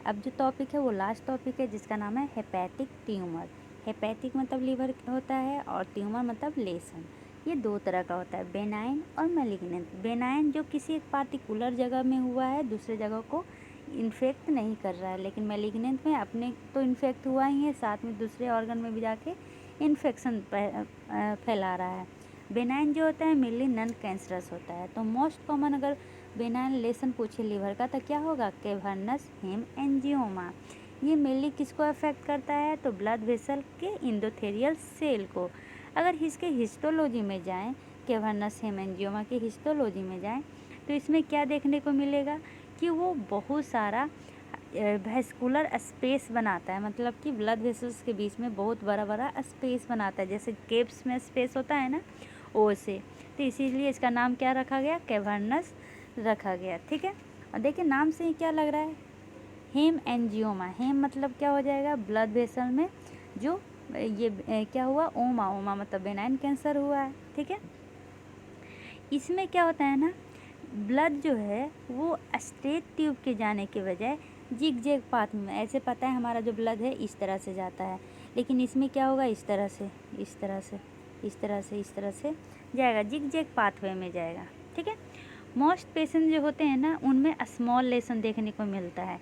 अब जो टॉपिक है वो लास्ट टॉपिक है जिसका नाम है हेपेटिक ट्यूमर। हेपेटिक मतलब लीवर होता है और ट्यूमर मतलब लेसन। ये दो तरह का होता है, बेनाइन और मैलिग्नेंट। बेनाइन जो किसी एक पार्टिकुलर जगह में हुआ है, दूसरे जगह को इन्फेक्ट नहीं कर रहा है, लेकिन मैलिग्नेंट में अपने तो इन्फेक्ट हुआ ही है, साथ में दूसरे ऑर्गन में भी जाके इन्फेक्शन फैला रहा है। बेनाइन जो होता है मेनली नॉन कैंसरस होता है। तो मोस्ट कॉमन अगर बेनाइन लेसन पूछे लीवर का तो क्या होगा, कैवर्नस हेमएंजियोमा। ये मेनली किसको अफेक्ट करता है, तो ब्लड वेसल के इंडोथेलियल सेल को। अगर इसके हिस्टोलॉजी में जाएं, कैवर्नस हेमएंजियोमा के हिस्टोलॉजी में जाएं तो इसमें क्या देखने को मिलेगा कि वो बहुत सारा वेस्कुलर स्पेस बनाता है, मतलब कि ब्लड वेसल्स के बीच में बहुत बड़ा बड़ा स्पेस बनाता है, जैसे केप्स में स्पेस होता है ना, ओ से। तो इसीलिए इसका नाम क्या रखा गया, कैवर्नस रखा गया। ठीक है, और देखिए नाम से ही क्या लग रहा है, हेम एंजियोमा। हेम मतलब क्या हो जाएगा, ब्लड वेसल में जो ये क्या हुआ, ओमा। ओमा मतलब बेनाइन कैंसर हुआ है। ठीक है, इसमें क्या होता है ना, ब्लड जो है वो स्ट्रेट ट्यूब के जाने के बजाय जिग जैग पाथ में, ऐसे पता है हमारा जो ब्लड है इस तरह से जाता है, लेकिन इसमें क्या होगा, इस तरह से, इस तरह से, इस तरह से, इस तरह से जाएगा, जिग जैग पाथवे में जाएगा। ठीक है, मोस्ट पेशेंट जो होते हैं ना उनमें स्मॉल लेसन देखने को मिलता है,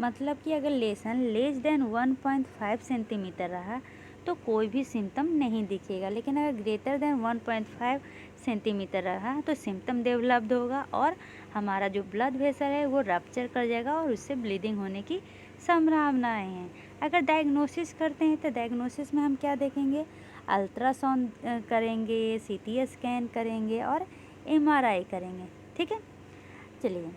मतलब कि अगर लेसन लेस देन 1.5 सेंटीमीटर रहा तो कोई भी सिम्टम नहीं दिखेगा, लेकिन अगर ग्रेटर देन 1.5 सेंटीमीटर रहा तो सिम्टम डेवलप्ड होगा और हमारा जो ब्लड वेसल है वो रप्चर कर जाएगा और उससे ब्लीडिंग होने की संभावनाएं हैं। अगर डायग्नोसिस करते हैं तो डायग्नोसिस में हम क्या देखेंगे, अल्ट्रासाउंड करेंगे, सीटी स्कैन करेंगे और एमआरआई करेंगे। ठीक है, चलिए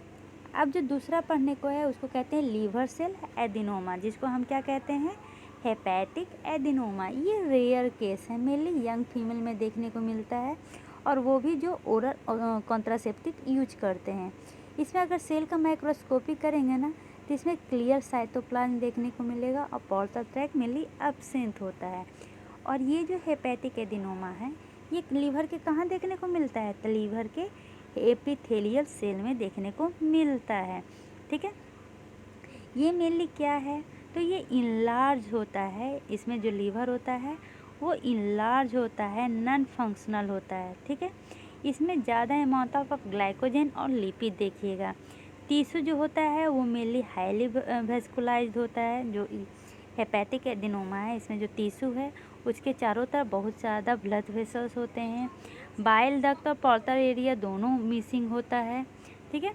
अब जो दूसरा पढ़ने को है उसको कहते हैं लीवर सेल एडिनोमा, जिसको हम क्या कहते हैं, हेपेटिक एडिनोमा। ये रेयर केस है, मेनली यंग फीमेल में देखने को मिलता है और वो भी जो ओरल कॉन्ट्रासेप्टिव यूज करते हैं। इसमें अगर सेल का माइक्रोस्कोपी करेंगे ना तो इसमें क्लियर साइटोप्लाज्म देखने को मिलेगा और पोर्टल ट्रैक मेनली एब्सेंट होता है। और ये जो हेपेटिक एडिनोमा है ये लीवर के कहाँ देखने को मिलता है, तो लीवर के एपिथेलियल सेल में देखने को मिलता है। ठीक है, ये मेनली क्या है, तो ये इनलार्ज होता है, इसमें जो लीवर होता है वो इनलार्ज होता है, नॉन फंक्शनल होता है। ठीक है, इसमें ज़्यादा अमाउंट ऑफ ग्लाइकोजन और लिपिड देखिएगा। टिश्यू जो होता है वो मेनली हाईली वेस्कुलाइज्ड होता है। जो हेपेटिक एडिनोमा है इसमें जो टिश्यू है उसके चारों तरफ बहुत ज़्यादा ब्लड वेसल्स होते हैं। बाइल डक्ट और पोर्टल एरिया दोनों मिसिंग होता है। ठीक है,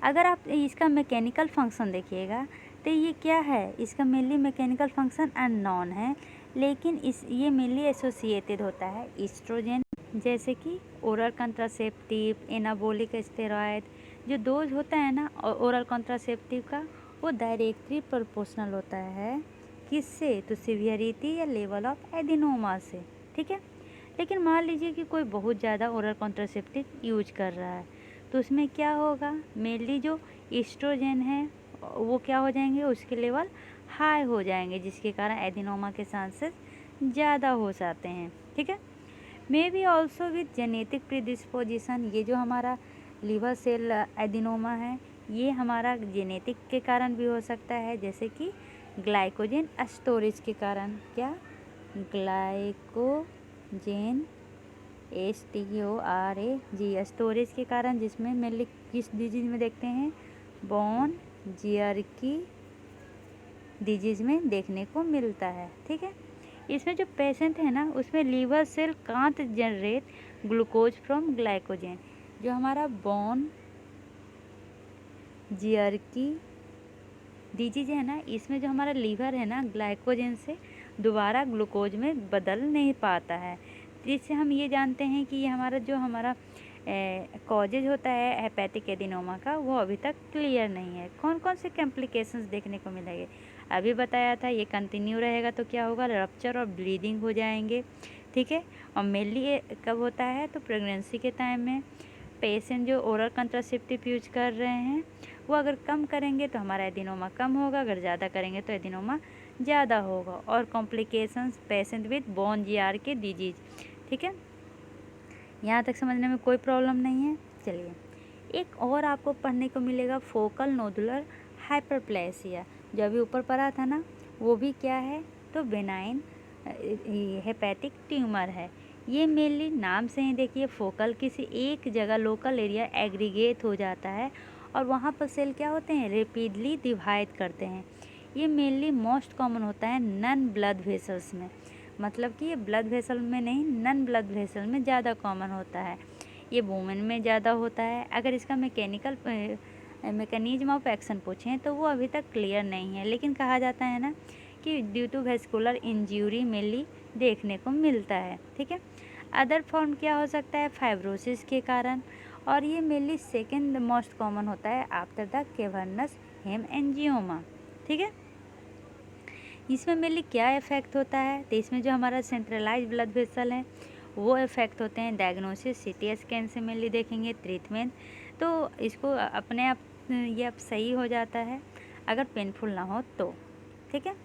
अगर आप इसका मैकेनिकल फंक्शन देखिएगा तो ये क्या है, इसका मेनली मैकेनिकल फंक्शन अननोन है, लेकिन ये मेनली एसोसिएटेड होता है एस्ट्रोजन, जैसे कि ओरल कॉन्ट्रासेप्टिव, एनाबॉलिक स्टेरॉयड। जो डोज होता है ना ओरल कॉन्ट्रासेप्टिव का वो डायरेक्टली प्रोपोर्शनल होता है किससे, तो सीवियरिटी या लेवल ऑफ एडिनोमा से। ठीक है, लेकिन मान लीजिए कि कोई बहुत ज़्यादा ओरल कॉन्ट्रासेप्टिव यूज कर रहा है तो उसमें क्या होगा, मेनली जो एस्ट्रोजन है वो क्या हो जाएंगे, उसके लेवल हाई हो जाएंगे, जिसके कारण एडिनोमा के चांसेस ज़्यादा हो जाते हैं। ठीक है, may be also with genetic predisposition. ये जो हमारा लीवर सेल एडिनोमा है ये हमारा जेनेटिक के कारण भी हो सकता है, जैसे कि ग्लाइकोजन स्टोरेज के कारण। क्या, ग्लाइकोजेन STORAG स्टोरेज के कारण, जिसमें मेनली किस डिजीज में देखते हैं, बोन जियरकी डिजीज में देखने को मिलता है। ठीक है, इसमें जो पेशेंट है ना उसमें liver cell can't generate glucose from glycogen. जो हमारा बोन जियरकी डिजीज है ना इसमें जो हमारा लीवर है ना ग्लाइकोजन से दोबारा ग्लूकोज में बदल नहीं पाता है, जिससे हम ये जानते हैं कि ये हमारा कॉजेज होता है हेपेटिक एडिनोमा का वो अभी तक क्लियर नहीं है। कौन कौन से कॉम्प्लिकेशंस देखने को मिलेंगे, अभी बताया था, ये कंटिन्यू रहेगा तो क्या होगा, रप्चर और ब्लीडिंग हो जाएंगे। ठीक है, और मेनली ये कब होता है, तो प्रेगनेंसी के टाइम में। पेशेंट जो ओरल कंट्रासेप्टिव यूज कर रहे हैं वो अगर कम करेंगे तो हमारा एडिनोमा कम होगा, अगर ज़्यादा करेंगे तो एडिनोमा ज़्यादा होगा। और complications patient with von Gierke disease. ठीक है, यहाँ तक समझने में कोई प्रॉब्लम नहीं है। चलिए एक और आपको पढ़ने को मिलेगा, फोकल नोडुलर हाइपरप्लेसिया जो अभी ऊपर पढ़ा था ना, वो भी क्या है, तो बेनाइन हेपेटिक ट्यूमर है। ये मेनली नाम से ही देखिए फोकल किसी एक जगह लोकल एरिया एग्रीगेट हो जाता है और वहाँ पर सेल क्या होते हैं, रेपिडली डिवाइड करते हैं। ये मेनली मोस्ट कॉमन होता है नन ब्लड वेसल्स में, मतलब कि ये ब्लड वेसल में नहीं, नन ब्लड वेसल में ज़्यादा कॉमन होता है। ये वुमेन में ज़्यादा होता है। अगर इसका मैकेनिज्म ऑफ एक्शन पूछें तो वो अभी तक क्लियर नहीं है, लेकिन कहा जाता है ना कि due to vascular injury mainly देखने को मिलता है। ठीक है, अदर फॉर्म क्या हो सकता है, फाइब्रोसिस के कारण, और ये मेनली सेकेंड मोस्ट कॉमन होता है आफ्टर द कैवर्नस हेमएंजियोमा। ठीक है, इसमें मेनली क्या इफेक्ट होता है, तो इसमें जो हमारा सेंट्रलाइज ब्लड वेसल है वो इफेक्ट होते हैं। डायग्नोसिस सीटी स्कैन से मेनली देखेंगे। ट्रीटमेंट तो इसको अपने आप ये अब सही हो जाता है अगर पेनफुल ना हो तो। ठीक है,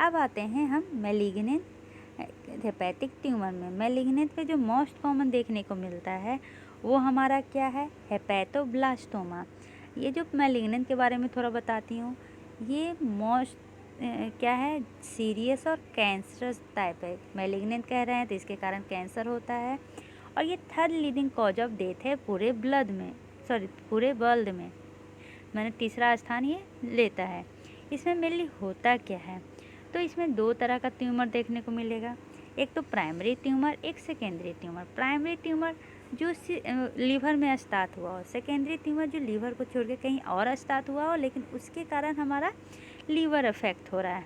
अब आते हैं हम मैलिग्नेंट हेपेटिक ट्यूमर में। मैलिग्नेंट पे जो मोस्ट कॉमन देखने को मिलता है वो हमारा क्या है, हेपेटोब्लास्टोमा। ये जो मैलिग्नेंट के बारे में थोड़ा बताती हूँ, ये मोस्ट क्या है, सीरियस और कैंसरस टाइप है। मैलिग्नेंट कह रहे हैं तो इसके कारण कैंसर होता है और ये third leading cause of death है पूरे पूरे वर्ल्ड में। मैंने तीसरा स्थान ये लेता है। इसमें मेनली होता क्या है, तो इसमें दो तरह का ट्यूमर देखने को मिलेगा, एक तो प्राइमरी ट्यूमर, एक सेकेंडरी ट्यूमर। प्राइमरी ट्यूमर जो लीवर में स्टार्ट हुआ हो, सेकेंडरी ट्यूमर जो लीवर को छोड़ के कहीं और स्टार्ट हुआ हो लेकिन उसके कारण हमारा लीवर अफेक्ट हो रहा है।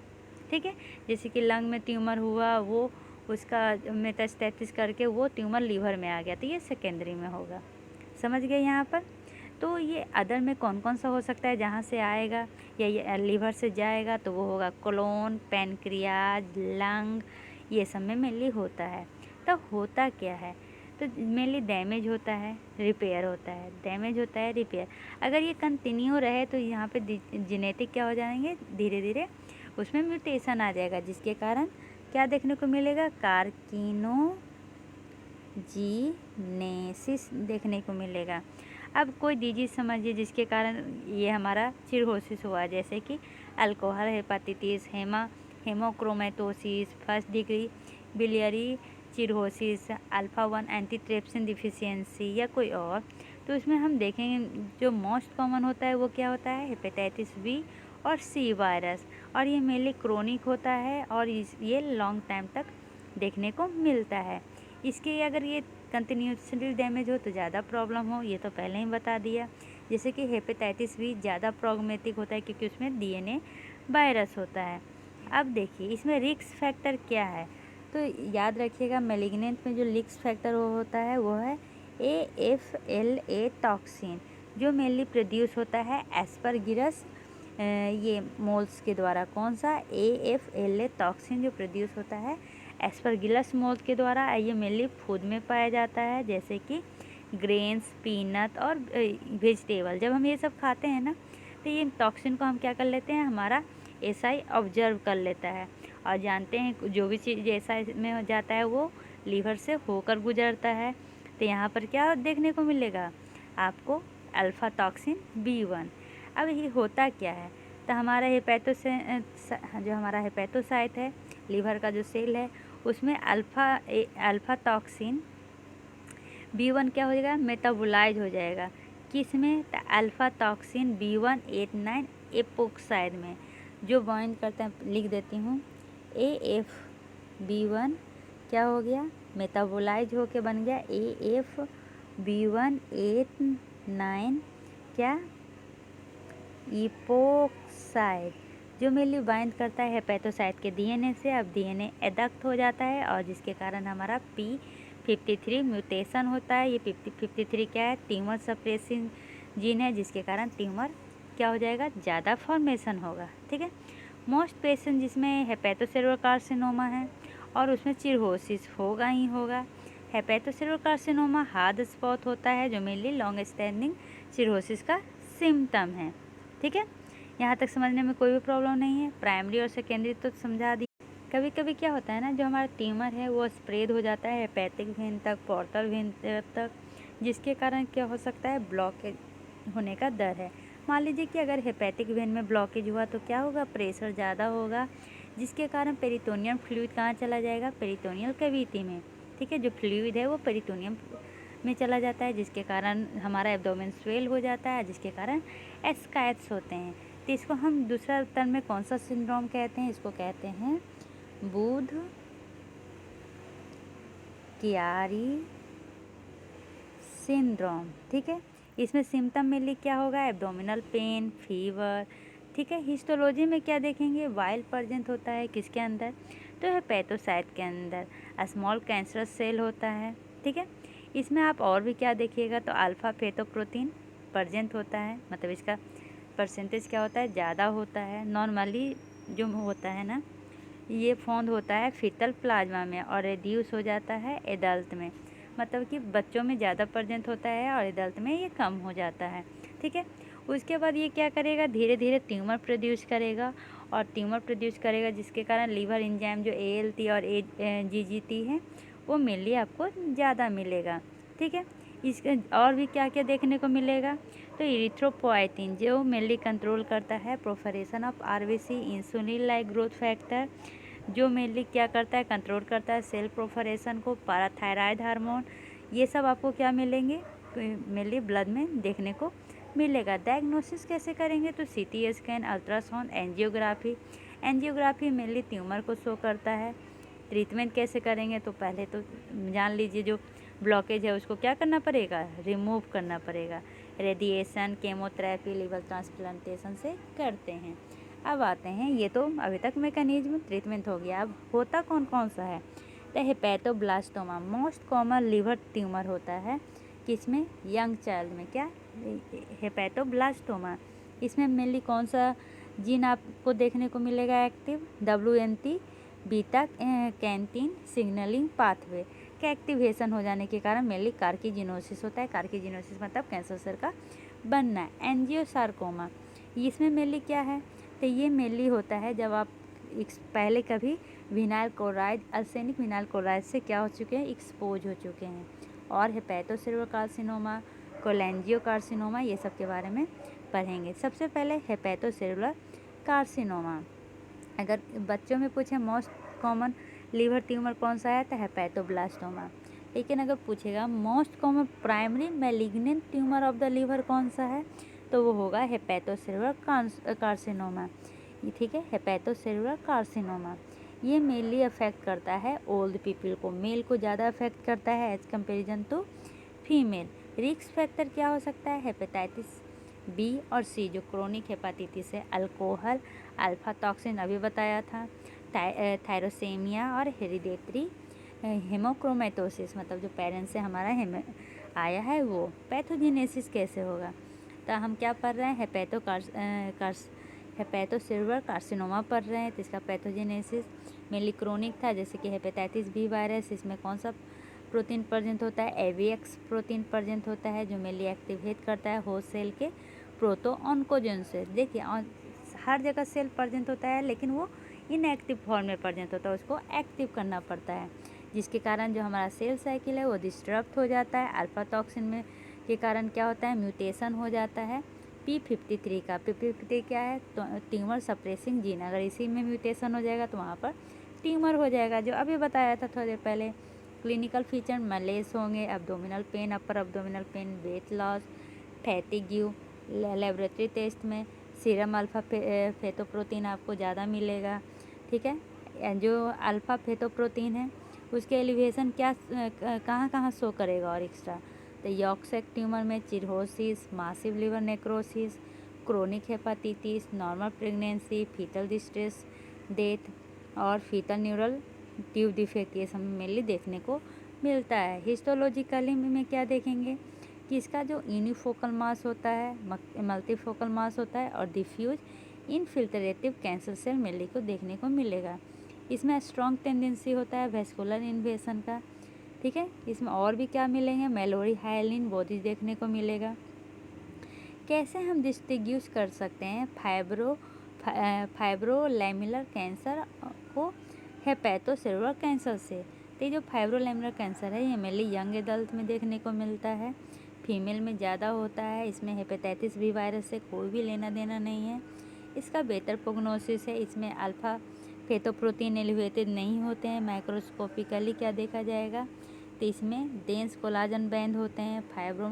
ठीक है, जैसे कि लंग में ट्यूमर हुआ, वो उसका मेटास्टेसिस करके वो ट्यूमर लीवर में आ गया, तो ये सेकेंडरी में होगा। समझ गए यहाँ पर। तो ये अदर में कौन कौन सा हो सकता है जहाँ से आएगा या ये लीवर से जाएगा, तो वो होगा कोलोन, पैनक्रियाज, लंग, ये सब में मेनली होता है। तो होता क्या है, तो मेनली डैमेज होता है, रिपेयर होता है, डैमेज होता है, रिपेयर। अगर ये कंटिन्यू रहे तो यहाँ पे जेनेटिक क्या हो जाएंगे, धीरे धीरे उसमें म्यूटेशन आ जाएगा, जिसके कारण क्या देखने को मिलेगा, कार्किनोजीनेसिस देखने को मिलेगा। अब कोई डिजीज समझिए जिसके कारण ये हमारा चिरहोसिस हुआ, जैसे कि alcohol hepatitis, haemochromatosis, first degree biliary cirrhosis, alpha 1 antitrypsin deficiency या कोई और। तो उसमें हम देखेंगे जो मोस्ट कॉमन होता है वो क्या होता है, हेपेटाइटिस बी और सी वायरस, और ये मेनली क्रोनिक होता है और ये लॉन्ग टाइम तक देखने को मिलता है। इसके अगर ये कंटिन्यूसली डैमेज हो तो ज़्यादा प्रॉब्लम हो, ये तो पहले ही बता दिया। जैसे कि हेपेटाइटिस बी ज़्यादा प्रॉब्लमेटिक होता है क्योंकि उसमें डीएनए वायरस होता है। अब देखिए इसमें रिस्क फैक्टर क्या है, तो याद रखिएगा मैलिग्नेंट में जो रिस्क फैक्टर होता है वो है AFLA टॉक्सिन, जो मेनली प्रोड्यूस होता है एस्परगिलस ये मोल्स के द्वारा। कौन सा, AFLA टॉक्सिन जो प्रोड्यूस होता है एस्परगिलस मोल्स के द्वारा। ये मेनली फूड में पाया जाता है, जैसे कि ग्रेन्स, पीनट और वेजिटेबल। जब हम ये सब खाते हैं ना तो ये टॉक्सिन को हम क्या कर लेते हैं, हमारा एसआई ऑब्जर्व कर लेता है और जानते हैं जो भी चीज़ एसआई में हो जाता है वो लीवर से होकर गुजरता है। तो यहाँ पर क्या देखने को मिलेगा आपको, अल्फ़ा टॉक्सिन B1। अब ये होता क्या है, तो हमारा हेपेटोसाइट है, लीवर का जो सेल है उसमें अल्फ़ा टॉक्सिन B1 क्या हो जाएगा, मेटाबोलाइज हो जाएगा। किस में, तो अल्फ़ा टॉक्सिन B189 एपोक्साइड में, जो बाइंड करते हैं, लिख देती हूँ, AFB1 क्या हो गया, मेटाबोलाइज होके बन गया AFB189 क्या, एपोक्साइड, जो मेनली बाइंड करता है हेपेटोसाइट के डीएनए से। अब डीएनए एडक्ट हो जाता है और जिसके कारण हमारा P53 म्यूटेशन होता है। ये 53 क्या है, ट्यूमर सप्रेसिंग जीन है, जिसके कारण ट्यूमर क्या हो जाएगा, ज़्यादा फॉर्मेशन होगा। ठीक है, मोस्ट पेशेंट जिसमें हेपेटोसेलुलर कार्सिनोमा है और उसमें चिरहोसिस होगा ही होगा। हेपेटोसेलुलर कार्सिनोमा हार्ड स्पॉट होता है जो मेनली लॉन्ग स्टैंडिंग चिरहोसिस का सिम्टम है। ठीक है, यहाँ तक समझने में कोई भी प्रॉब्लम नहीं है। प्राइमरी और सेकेंडरी तो समझा दी। कभी कभी क्या होता है ना, जो हमारा ट्यूमर है वो स्प्रेड हो जाता है हेपेटिक वेन तक, पोर्टल वेन तक, जिसके कारण क्या हो सकता है, ब्लॉकेज होने का डर है। मान लीजिए कि अगर हेपेटिक वेन में ब्लॉकेज हुआ तो क्या होगा, प्रेशर ज़्यादा होगा, जिसके कारण पेरिटोनियम फ्लूइड कहाँ चला जाएगा, पेरिटोनियल कैविटी में। ठीक है, जो फ्लूइड है वो पेरिटोनियम में चला जाता है, जिसके कारण हमारा एब्डोमेन स्वेल हो जाता है, जिसके कारण एस्काइट्स होते हैं। तो इसको हम दूसरा टर्म में कौन सा सिंड्रोम कहते हैं, इसको कहते हैं बूथ कियारी सिंड्रोम। ठीक है, इसमें सिम्टम मेनली क्या होगा, एब्डोमिनल पेन, फीवर। ठीक है, हिस्टोलॉजी में क्या देखेंगे, वाइल प्रेजेंट होता है किसके अंदर, तो हेपेटोसाइट के अंदर स्मॉल कैंसरस सेल होता है। ठीक है, इसमें आप और भी क्या देखिएगा, तो अल्फा फेटोप्रोटीन प्रेजेंट होता है, मतलब इसका परसेंटेज क्या होता है, ज़्यादा होता है। नॉर्मली जो होता है ना, ये फाउंड होता है फीटल प्लाज्मा में और रिड्यूस हो जाता है एडल्ट में, मतलब कि बच्चों में ज़्यादा प्रेजेंट होता है और एडल्ट में ये कम हो जाता है। ठीक है, उसके बाद ये क्या करेगा, धीरे धीरे ट्यूमर प्रोड्यूस करेगा, और ट्यूमर प्रोड्यूस करेगा जिसके कारण लीवर एंजाइम जो ALT और GGT है वो मेनली आपको ज़्यादा मिलेगा। ठीक है, इसके और भी क्या क्या देखने को मिलेगा, तो इरिथ्रोपोएटिन जो मेनली कंट्रोल करता है proliferation of RBC, insulin like growth factor जो मेनली क्या करता है, कंट्रोल करता है सेल प्रोफरेशन को, पैराथायराइड हार्मोन, ये सब आपको क्या मिलेंगे, मेनली ब्लड में देखने को मिलेगा। डायग्नोसिस कैसे करेंगे, तो CT scan, ultrasound, angiography. Angiography mainly tumour को शो करता है। ट्रीटमेंट कैसे करेंगे, तो पहले तो जान लीजिए जो ब्लॉकेज है उसको क्या करना पड़ेगा, रिमूव करना पड़ेगा। रेडिएशन, केमोथेरेपी, लिवर ट्रांसप्लांटेशन से करते हैं। अब आते हैं, ये तो अभी तक मैकेनिज्म ट्रीटमेंट हो गया, अब होता कौन कौन सा है, तो हेपेटोब्लास्टोमा मोस्ट कॉमन लिवर ट्यूमर होता है, किसमें, यंग चाइल्ड में, क्या, हेपेटोब्लास्टोमा। इसमें मेनली कौन सा जीन आपको देखने को मिलेगा active, WNT beta canteen signalling pathway का एक्टिवेशन हो जाने के कारण मेनली कार्किजिनोसिस होता है। कार्किजिनोसिस मतलब कैंसर सेल का बनना है। एंजियोसार्कोमा, इसमें मेनली क्या है, तो ये मेनली होता है जब आप पहले कभी vinyl chloride, arsenic vinyl chloride से क्या हो चुके हैं, एक्सपोज हो चुके हैं। और हेपेटोसेलुलर कार्सिनोमा, कोलेंजियो कार्सिनोमा, ये सब के बारे में पढ़ेंगे। सबसे पहले हेपेटोसेलुलर कार्सिनोमा, अगर बच्चों में पूछे मोस्ट कॉमन लीवर ट्यूमर कौन सा है, तो हेपेटोब्लास्टोमा। लेकिन अगर पूछेगा most common primary malignant tumour of the liver कौन सा है, तो वो होगा हेपेटोसेलुलर कार्सिनोमा। ठीक है, हेपेटोसेलुलर कार्सिनोमा ये मेनली अफेक्ट करता है ओल्ड पीपल को, मेल को ज़्यादा अफेक्ट करता है as comparison to female. Risk factor क्या हो सकता है, हेपेटाइटिस B और C जो क्रोनिक हेपाटाइटिस है, अल्कोहल, अल्फा टॉक्सिन अभी बताया था, थायरोसेमिया और हेरिडेटरी हेमोक्रोमेटोसिस, मतलब जो पेरेंट्स से हमारा आया है वो। पैथोजेनेसिस कैसे होगा, तो हम क्या पढ़ रहे हैं, हेपेटोसेलुलर कार्सिनोमा पढ़ रहे हैं, तो इसका पैथोजेनेसिस मेनली क्रोनिक था, जैसे कि हेपेटाइटिस B वायरस, इसमें कौन सा प्रोटीन प्रेजेंट होता है, AVX प्रोटीन प्रेजेंट होता है जो मेनली एक्टिवेट करता है होस्ट सेल के प्रोटोऑन्कोजेनेसिस। देखिए हर जगह सेल प्रेजेंट होता है लेकिन वो इनएक्टिव फॉर्म में प्रेजेंट होता है, उसको एक्टिव करना पड़ता है, जिसके कारण जो हमारा सेल साइकिल है वो डिस्टर्ब हो जाता है। अल्फा टॉक्सिन में के कारण क्या होता है, म्यूटेशन हो जाता है P53 का। P53 क्या है, तो ट्यूमर सप्रेसिंग जीन, अगर इसी में म्यूटेशन हो जाएगा तो वहाँ पर ट्यूमर हो जाएगा, जो अभी बताया था थोड़ी देर पहले। क्लिनिकल फीचर मलेस होंगे, abdominal pain, upper abdominal pain, weight loss, fatigue. Laboratory test में सीरम अल्फा फेटोप्रोटीन आपको ज़्यादा मिलेगा। ठीक है, जो अल्फा फेटोप्रोटीन है उसके एलिवेशन क्या कहाँ कहाँ शो करेगा और एक्स्ट्रा, तो यॉर्कशेयर ट्यूमर में cirrhosis, massive liver necrosis, chronic hepatitis, normal pregnancy, foetal distress death और फीटल न्यूरल ट्यूब डिफेक्ट, ये सब मेनली देखने को मिलता है। हिस्टोलॉजिकली में क्या देखेंगे कि इसका जो यूनिफोकल मास होता है, मल्टीफोकल मास होता है और डिफ्यूज इनफिल्ट्रेटिव कैंसर सेल मेनली को देखने को मिलेगा। इसमें स्ट्रॉन्ग टेंडेंसी होता है वेस्कुलर इन्वेशन का। ठीक है, इसमें और भी क्या मिलेंगे, मेलोरी हाइलिन बॉडीज देखने को मिलेगा। कैसे हम डिस्टिंग्विश कर सकते हैं फाइब्रोलैमेलर कैंसर को हेपेटोसेलुलर कैंसर से, तो ये जो फाइब्रोलैमेलर कैंसर है ये मेनली यंग एडल्ट में देखने को मिलता है। फीमेल में ज़्यादा होता है। इसमें हेपेटाइटिस बी वायरस से कोई भी लेना देना नहीं है। इसका बेहतर प्रोग्नोसिस है। इसमें अल्फ़ा फेटोप्रोटीन एलिवेटेड नहीं होते हैं। माइक्रोस्कोपिकली क्या देखा जाएगा तो इसमें डेंस कोलाजन बैंड होते हैं। फाइब्रो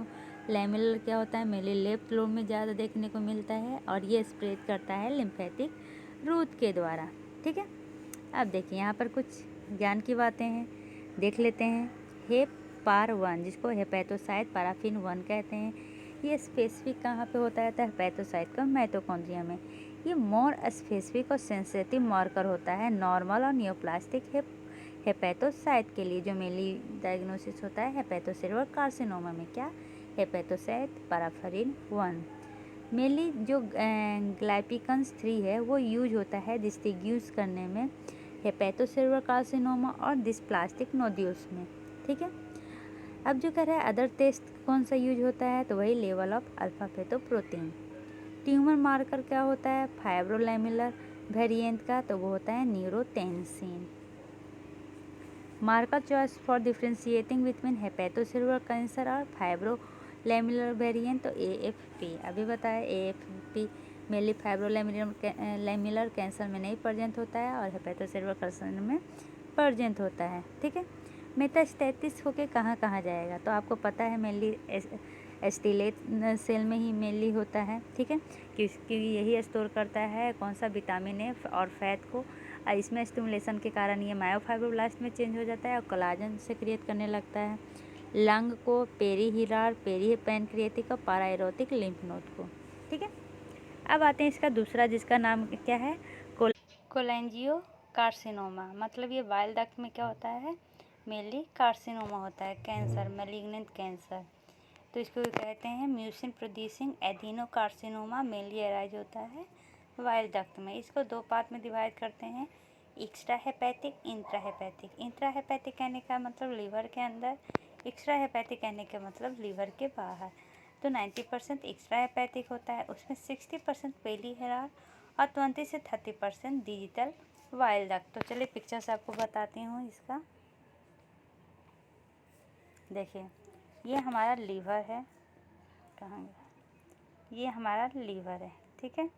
लैमेलर क्या होता है, मेनली लेफ्ट लोब में ज़्यादा देखने को मिलता है और ये स्प्रेड करता है लिम्फेटिक रूट के द्वारा। ठीक है, अब देखिए यहाँ पर कुछ ज्ञान की बातें हैं, देख लेते हैं। हेपार 1 जिसको हेपेटोसाइट पैराफिन 1 कहते हैं, ये स्पेसिफिक कहाँ पे होता है तो हेपेटोसाइट का माइटोकॉन्ड्रिया में। ये मोर स्पेसिफिक और सेंसिटिव मार्कर होता है नॉर्मल और नियोप्लास्टिक हेपेटोसाइट के लिए, जो मेनली डायग्नोसिस होता है हेपेटोसेलुलर कार्सिनोमा में। क्या, हेपेटोसाइट पैराफिन 1। मेनली जो ग्लाइपिकन्स 3 है वो यूज होता है डिस्टिंग्विश करने में हेपेटोसेलुलर कार्सिनोमा और डिस्प्लास्टिक नोड्यूल्स में। ठीक है, अब जो कह रहा है अदर टेस्ट कौन सा यूज होता है तो वही level of alpha fetoprotein. Tumour marker क्या होता है फाइब्रोलैमेलर वेरिएंट का, तो वो होता है neurotensin. Marker choice for differentiating between hepatocellular cancer और फाइब्रोलैमेलर वेरिएंट तो AFP। अभी बताया AFP मेनली फाइब्रोलैमेलर कैंसर में नहीं प्रेजेंट होता है और हेपेटोसेलुलर कैंसर में प्रेजेंट होता है। ठीक है, मेटास्टैटिस होके कहाँ कहाँ जाएगा तो आपको पता है मेनली एस्टिलेट सेल में ही मेनली होता है। ठीक है, क्योंकि यही स्टोर करता है कौन सा विटामिन ए और फैट को। इसमें स्टिमुलेशन के कारण ये मायोफाइब्रोब्लास्ट में चेंज हो जाता है और कोलाजन से क्रिएट करने लगता है। लंग को पेरीहिलार, पेरीपेनक्रिएटिक और पाराइरोटिक लिम्फ नोड को। ठीक है, अब आते हैं इसका दूसरा जिसका नाम क्या है कोलेंजियो कार्सिनोमा। मतलब ये बाइल डक्ट में क्या होता है मेनली कार्सिनोमा होता है, कैंसर, मैलिग्नेंट कैंसर। तो इसको कहते हैं mucin producing adenocarcinoma, mainly arise होता है बाइल डक्ट में। इसको दो पार्ट में डिवाइड करते हैं, extra hepatic, intra hepatic. Intra hepatic कहने का मतलब लीवर के अंदर, एक्स्ट्रा हेपेटिक कहने का मतलब लीवर के बाहर। तो 90% एक्स्ट्रा हेपेटिक होता है, उसमें 60% पेरीहिलार और 20 से 30% डिजिटल बाइल डक्ट। तो चलिए पिक्चर से आपको बताती हूँ इसका। देखिए ये हमारा लीवर है, कहाँ गया, ये हमारा लीवर है। ठीक है,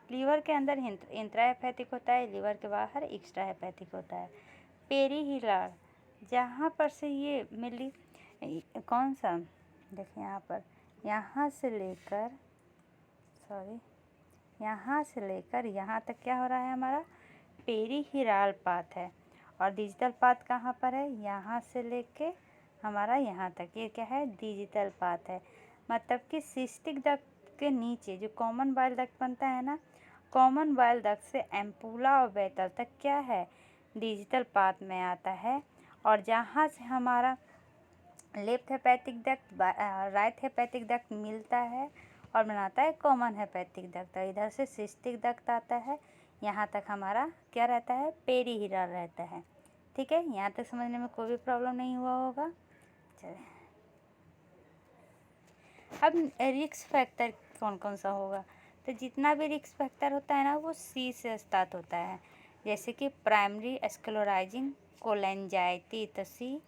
लीवर के अंदर इंट्रा हेपेटिक होता है, लीवर के बाहर एक्स्ट्रा हेपेटिक होता है। पेरीहिलार जहाँ पर से ये मिली कौन सा, देखिए यहाँ पर, यहाँ से लेकर यहाँ तक क्या हो रहा है हमारा पेरीहिलार पाथ है और डिजिटल पाथ कहाँ पर है, यहाँ से लेके हमारा यहाँ तक, ये क्या है डिजिटल पाथ है। मतलब कि सिस्टिक डक्ट के नीचे जो कॉमन बाइल डक्ट बनता है ना, कॉमन बाइल डक्ट से एम्पुला और बेटल तक क्या है डिजिटल पाथ में आता है। और जहाँ से हमारा left hepatic duct right hepatic duct मिलता है और बनाता है कॉमन हेपेटिक डक्ट, इधर से सिस्टिक डक्ट आता है, यहाँ तक हमारा क्या रहता है पेरीहिलार रहता है। ठीक है, यहाँ तक समझने में कोई भी प्रॉब्लम नहीं हुआ होगा। चलिए अब रिस्क फैक्टर कौन कौन सा होगा, तो जितना भी रिस्क फैक्टर होता है ना वो C से स्टार्ट होता है, जैसे कि प्राइमरी स्क्लेरोसिस कोलेंजाइटिस तो C,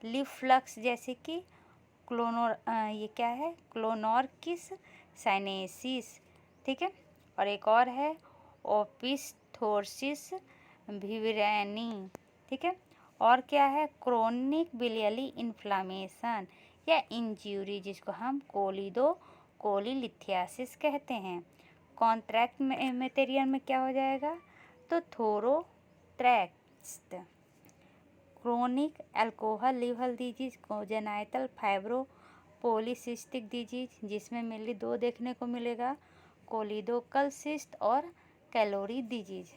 लिफ्लक्स जैसे कि ये क्या है क्लोनोर्किस साइनेसिस। ठीक है, और एक और है ओपिस्थोसिस विवरैनी। ठीक है, और क्या है क्रोनिक बिलियरी इन्फ्लामेशन या इंज्यूरी जिसको हम कोलिलिथियासिस कहते हैं। कॉन्ट्रैक्ट मटेरियल में क्या हो जाएगा तो thorotrast. Chronic alcohol liver disease, congenital fibro polycystic disease जिसमें मेनली दो देखने को मिलेगा, कोलिडोकल सिस्ट और कैलोरी डिजीज।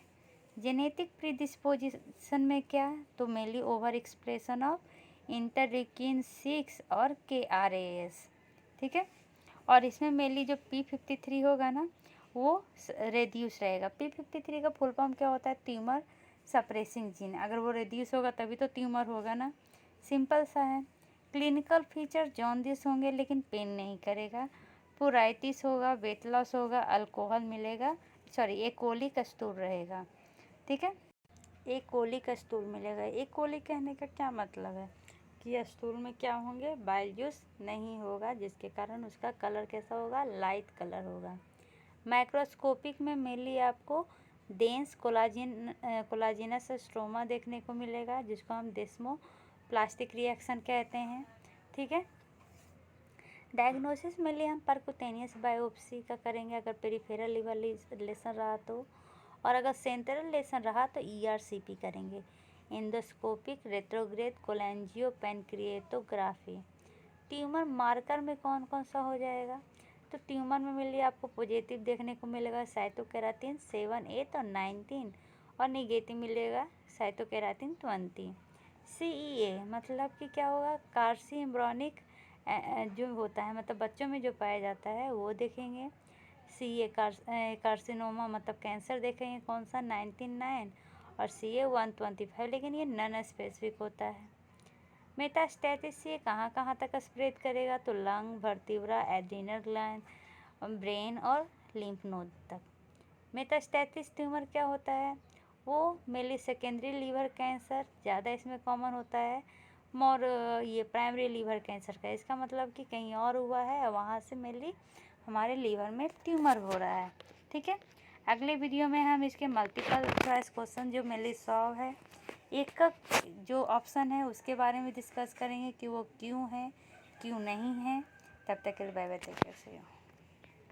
जेनेटिक प्रीडिस्पोजिशन में क्या तो mainly over expression of interleukin 6 और KRAS। ठीक है, और इसमें मेनली जो P53 होगा ना वो रेड्यूस रहेगा। P53 का फुल फॉर्म क्या होता है ट्यूमर सप्रेसिंग जीन, अगर वो रेड्यूस होगा तभी तो ट्यूमर होगा ना, सिंपल सा है। क्लिनिकल फीचर जॉन्डिस होंगे लेकिन पेन नहीं करेगा, पुराइटिस होगा, वेट लॉस होगा, अल्कोहल मिलेगा, एक कोली का स्टूल रहेगा। ठीक है, एक कोली का स्टूल मिलेगा। एक कोली कहने का क्या मतलब है कि स्टूल में क्या होंगे, बाइल जूस नहीं होगा, जिसके कारण उसका कलर कैसा होगा, लाइट कलर होगा। माइक्रोस्कोपिक में मेनली आपको डेंस कोलाजिनस स्ट्रोमा देखने को मिलेगा, जिसको हम डेस्मोप्लास्टिक रिएक्शन कहते हैं। ठीक है। डायग्नोसिस में लिए हम परकुटेनियस बायोप्सी का करेंगे अगर पेरिफेरल लीवर लेसन रहा तो, और अगर सेंट्रल लेसन रहा तो ERCP करेंगे, एंडोस्कोपिक रेट्रोग्रेड कोलेंजियो पैनक्रिएटोग्राफी। ट्यूमर मार्कर में कौन कौन सा हो जाएगा, तो ट्यूमर में मिलिए आपको पॉजिटिव देखने को मिलेगा साइटोकेराटिन 7, 8 और 19, और निगेटिव मिलेगा साइटोकेराटिन 20। CEA मतलब कि क्या होगा, कार्सी एम्ब्रॉनिक जो होता है, मतलब बच्चों में जो पाया जाता है वो देखेंगे। CA कार्सिनोमा मतलब कैंसर देखेंगे, कौन सा, 99, और CA 125, लेकिन ये नॉन स्पेसिफिक होता है। मेटास्टैटिस ये कहाँ कहाँ तक स्प्रेड करेगा, तो lung, vertebra, adrenal gland, brain और लिम्फ नोड तक। मेटास्टैटिस ट्यूमर क्या होता है, वो मेनली सेकेंडरी लीवर कैंसर ज़्यादा इसमें कॉमन होता है, और ये प्राइमरी लीवर कैंसर का, इसका मतलब कि कहीं और हुआ है और वहाँ से मेनली हमारे लीवर में ट्यूमर हो रहा है। ठीक है। अगले वीडियो में हम इसके मल्टीपल चॉइस क्वेश्चन जो मेनली सॉल्व है, एक का जो ऑप्शन है उसके बारे में डिस्कस करेंगे कि वो क्यों है, क्यों नहीं है। तब तक के लिए bye bye, take care, see you.